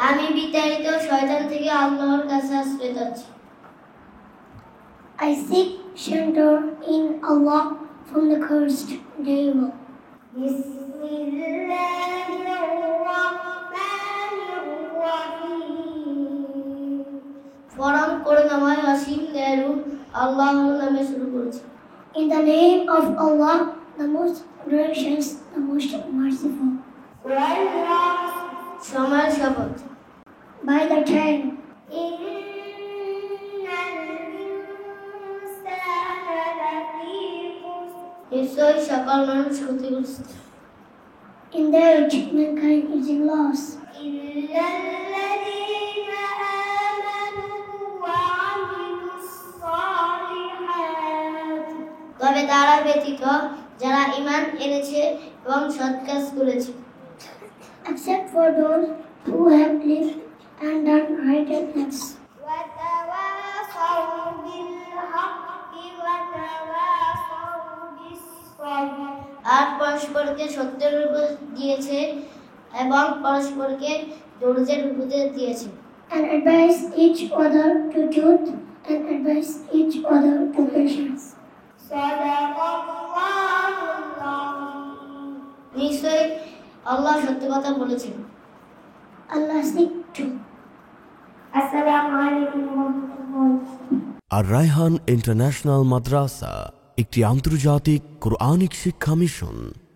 আমি বিতাড়িত শয়তান থেকে আল্লাহর কাছে আশ্রয় চাচ্ছি। I seek shelter in Allah from the cursed devil. পরম করুণাময় অসীম দয়ালু আল্লাহর নামে শুরু করেছি। In the name of Allah, the most gracious, the most merciful. সময়ের শপথ। By the time, নিশ্চয়ই সকল মানুষ ক্ষতিগ্রস্ত। in that mankind is in loss. তবে তারা ব্যতীত যারা ঈমান এনেছে এবং সৎ কাজ করেছে। Except for those who have lived and done righteousness. আর পরস্পরকে সত্যের উপদেশ দিয়েছে এবং পরস্পরকে ধৈর্যের উপদেশ দিয়েছে। And advise each other to truth and advise each other to patience. নিশ্চয়ই আল্লাহ সত্য কথা বলেছেন। Allah seek to. Assalamu alaikum wa rahmatullah. R Raihan international মাদ্রাসা একটি আন্তর্জাতিক কোরআনিক শিক্ষা মিশন।